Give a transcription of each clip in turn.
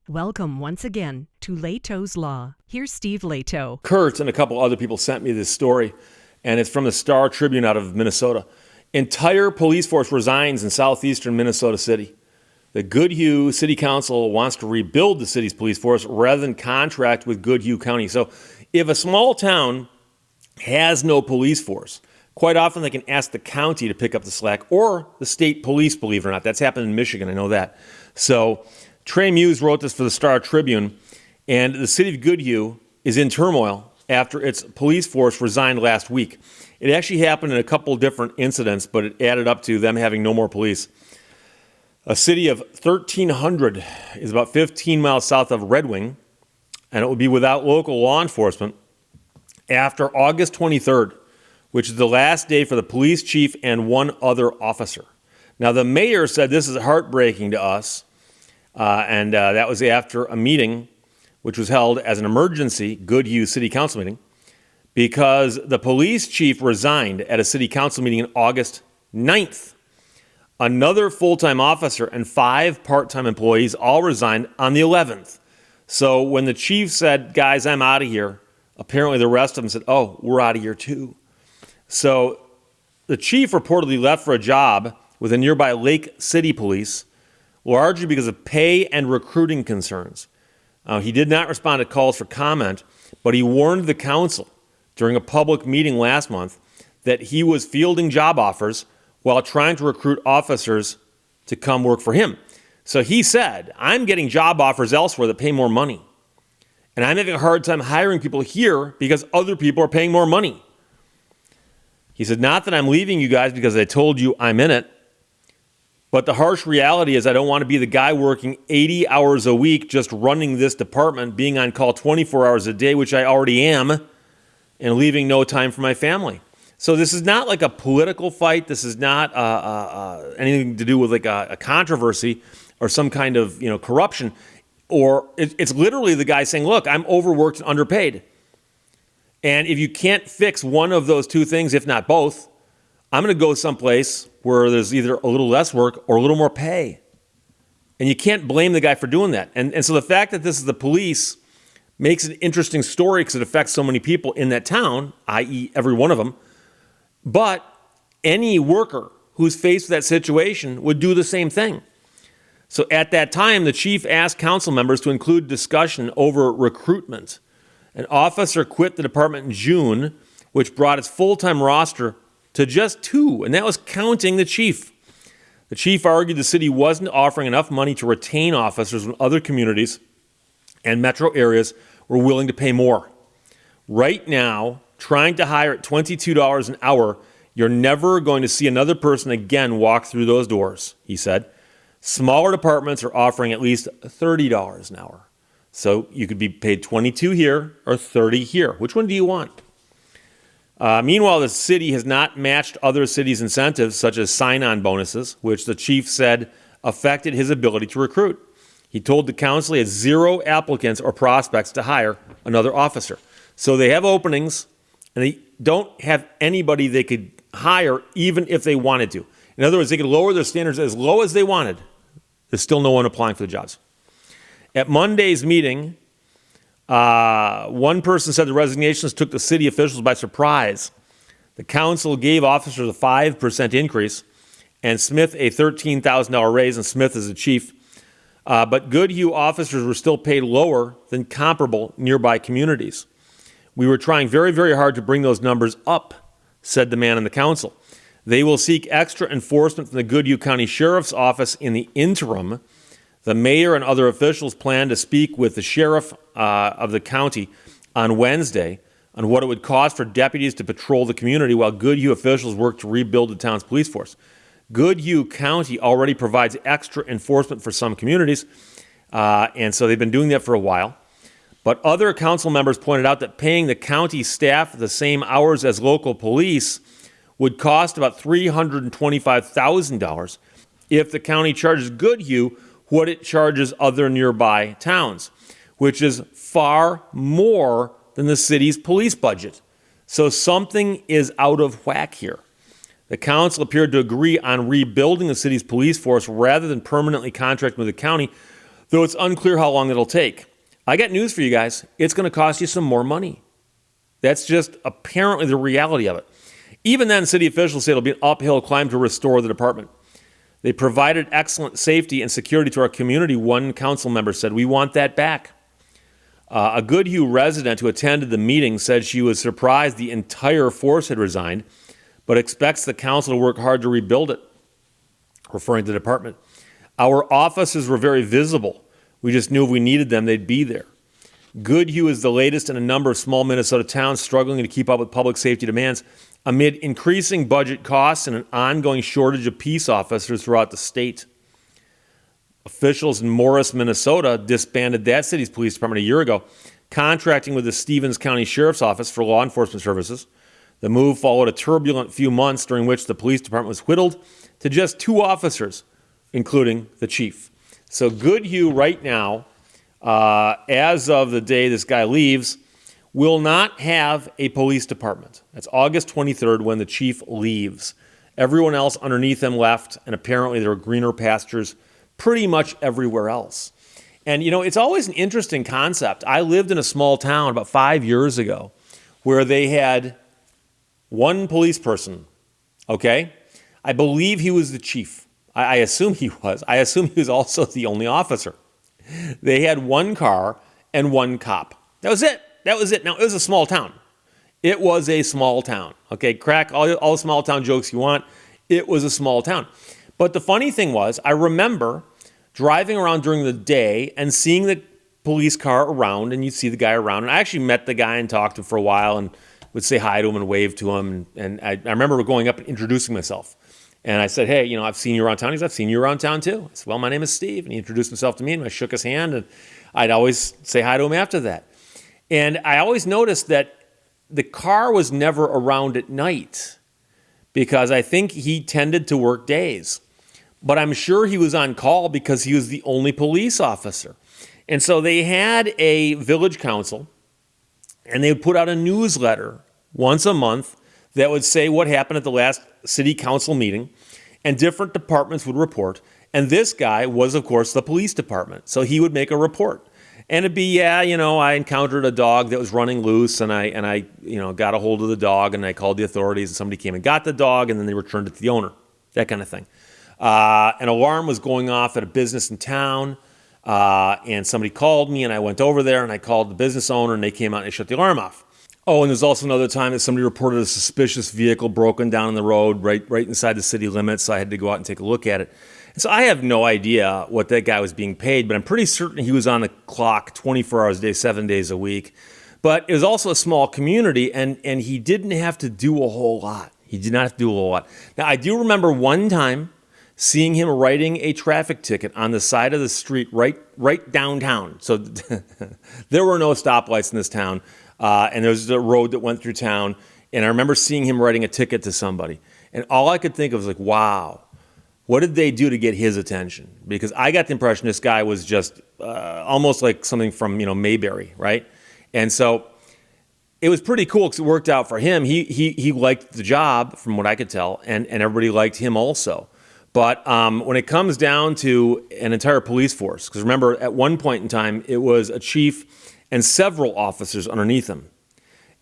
Welcome once again to Lehto's Law. Here's Steve Lehto. Kurt and a couple other people sent me this story, and it's from the Star Tribune out of Minnesota. Entire police force resigns in southeastern Minnesota City. The Goodhue City Council wants to rebuild the city's police force rather than contract with Goodhue County. So if a small town has no police force, quite often they can ask the county to pick up the slack or the state police, believe it or not. That's happened in Michigan, I know that. So Trey Muse wrote this for the Star Tribune, and the city of Goodhue is in turmoil after its police force resigned last week. It actually happened in a couple different incidents, but it added up to them having no more police. A city of 1,300 is about 15 miles south of Red Wing, and it will be without local law enforcement after August 23rd, which is the last day for the police chief and one other officer. Now, the mayor said this is heartbreaking to us. And that was after a meeting which was held as an emergency Goodhue City Council meeting because the police chief resigned at a city council meeting on August 9th. Another full-time officer and 5 part-time employees all resigned on the 11th. So when the chief said, guys, I'm out of here, apparently the rest of them said, oh, we're out of here too. So the chief reportedly left for a job with the nearby Lake City Police, largely because of pay and recruiting concerns. He did not respond to calls for comment, but he warned the council during a public meeting last month that he was fielding job offers while trying to recruit officers to come work for him. So he said, I'm getting job offers elsewhere that pay more money. And I'm having a hard time hiring people here because other people are paying more money. He said, not that I'm leaving you guys because I told you I'm in it, but the harsh reality is I don't want to be the guy working 80 hours a week just running this department, being on call 24 hours a day, which I already am, and leaving no time for my family. So this is not like a political fight. This is not anything to do with like a controversy or some kind of corruption. Or it's literally the guy saying, look, I'm overworked and underpaid. And if you can't fix one of those two things, if not both, I'm going to go someplace where there's either a little less work or a little more pay. And you can't blame the guy for doing that. And so the fact that this is the police makes it an interesting story because it affects so many people in that town, i.e. every one of them. But any worker who's faced with that situation would do the same thing. So at that time, the chief asked council members to include discussion over recruitment. An officer quit the department in June, which brought its full-time roster to just 2, and that was counting the chief. The chief argued the city wasn't offering enough money to retain officers when other communities and metro areas were willing to pay more. Right now, trying to hire at $22 an hour, you're never going to see another person again walk through those doors, he said. Smaller departments are offering at least $30 an hour. So you could be paid $22 here or $30 here. Which one do you want? Meanwhile, the city has not matched other cities' incentives, such as sign-on bonuses, which the chief said affected his ability to recruit. He told the council he had 0 applicants or prospects to hire another officer. So they have openings, and they don't have anybody they could hire even if they wanted to. In other words, they could lower their standards as low as they wanted. There's still no one applying for the jobs. At Monday's meeting, one person said the resignations took the city officials by surprise. The council gave officers a 5% increase and Smith a $13,000 raise, and Smith is the chief. But Goodhue officers were still paid lower than comparable nearby communities. We were trying very, very hard to bring those numbers up, said the man in the council. They will seek extra enforcement from the Goodhue County Sheriff's Office in the interim. The mayor and other officials plan to speak with the sheriff of the county on Wednesday on what it would cost for deputies to patrol the community while Goodhue officials work to rebuild the town's police force. Goodhue County already provides extra enforcement for some communities, and so they've been doing that for a while. But other council members pointed out that paying the county staff the same hours as local police would cost about $325,000 if the county charges Goodhue what it charges other nearby towns, which is far more than the city's police budget. So something is out of whack here. The council appeared to agree on rebuilding the city's police force rather than permanently contracting with the county, though it's unclear how long it'll take. I got news for you guys. It's going to cost you some more money. That's just apparently the reality of it. Even then, city officials say it'll be an uphill climb to restore the department. They provided excellent safety and security to our community, one council member said. We want that back. A Goodhue resident who attended the meeting said she was surprised the entire force had resigned, but expects the council to work hard to rebuild it, referring to the department. Our officers were very visible. We just knew if we needed them, they'd be there. Goodhue is the latest in a number of small Minnesota towns struggling to keep up with public safety demands amid increasing budget costs and an ongoing shortage of peace officers throughout the state. Officials in Morris, Minnesota disbanded that city's police department a year ago, contracting with the Stevens County Sheriff's Office for law enforcement services. The move followed a turbulent few months during which the police department was whittled to just 2 officers, including the chief. So Goodhue right now, as of the day this guy leaves, will not have a police department. That's August 23rd when the chief leaves. Everyone else underneath him left, and apparently there are greener pastures pretty much everywhere else. And, it's always an interesting concept. I lived in a small town about 5 years ago where they had one police person, okay? I believe he was the chief. I assume he was. I assume he was also the only officer. They had one car and one cop. That was it. Now, it was a small town. It was a small town. Okay, crack all the small town jokes you want. It was a small town. But the funny thing was, I remember driving around during the day and seeing the police car around, and you'd see the guy around. And I actually met the guy and talked to him for a while and would say hi to him and wave to him. And I remember going up and introducing myself. And I said, hey, I've seen you around town. He said, I've seen you around town too. I said, well, my name is Steve. And he introduced himself to me, and I shook his hand, and I'd always say hi to him after that. And I always noticed that the car was never around at night because I think he tended to work days. But I'm sure he was on call because he was the only police officer. And so they had a village council, and they would put out a newsletter once a month that would say what happened at the last city council meeting, and different departments would report. And this guy was, of course, the police department. So he would make a report. And it'd be, I encountered a dog that was running loose, and I got a hold of the dog, and I called the authorities, and somebody came and got the dog, and then they returned it to the owner, that kind of thing. An alarm was going off at a business in town, and somebody called me, and I went over there, and I called the business owner, and they came out and they shut the alarm off. Oh, and there's also another time that somebody reported a suspicious vehicle broken down on the road right inside the city limits, so I had to go out and take a look at it. And so I have no idea what that guy was being paid, but I'm pretty certain he was on the clock 24 hours a day, 7 days a week. But it was also a small community, and he didn't have to do a whole lot. He did not have to do a whole lot. Now, I do remember one time seeing him writing a traffic ticket on the side of the street right downtown. So there were no stoplights in this town, and there was a road that went through town, and I remember seeing him writing a ticket to somebody. And all I could think of was like, wow, what did they do to get his attention? Because I got the impression this guy was just almost like something from, Mayberry, right? And so it was pretty cool because it worked out for him. He liked the job, from what I could tell, and everybody liked him also. But when it comes down to an entire police force, because remember, at one point in time, it was a chief and several officers underneath him.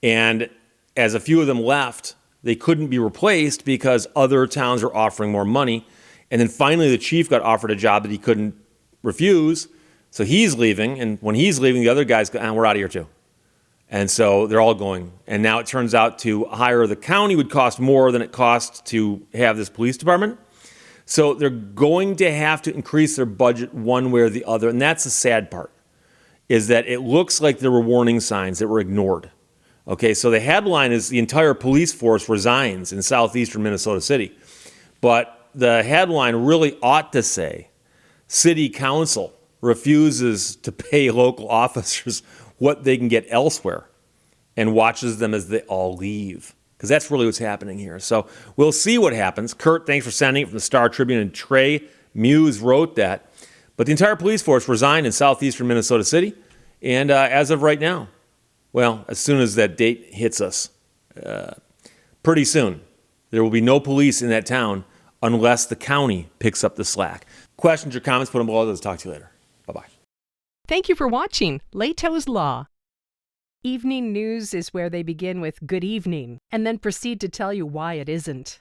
And as a few of them left, they couldn't be replaced because other towns are offering more money. And then finally, the chief got offered a job that he couldn't refuse. So he's leaving. And when he's leaving, the other guys go, we're out of here too. And so they're all going. And now it turns out to hire the county would cost more than it costs to have this police department. So they're going to have to increase their budget one way or the other. And that's the sad part, is that it looks like there were warning signs that were ignored. Okay, so the headline is the entire police force resigns in southeastern Minnesota City. But the headline really ought to say, City Council refuses to pay local officers what they can get elsewhere and watches them as they all leave. Because that's really what's happening here. So we'll see what happens. Kurt, thanks for sending it from the Star Tribune, and Trey Muse wrote that. But the entire police force resigned in southeastern Minnesota City. And as of right now, well, as soon as that date hits us, pretty soon, there will be no police in that town unless the county picks up the slack. Questions or comments, put them below. Let's talk to you later. Bye-bye. Thank you for watching Lehto's Law. Evening news is where they begin with good evening and then proceed to tell you why it isn't.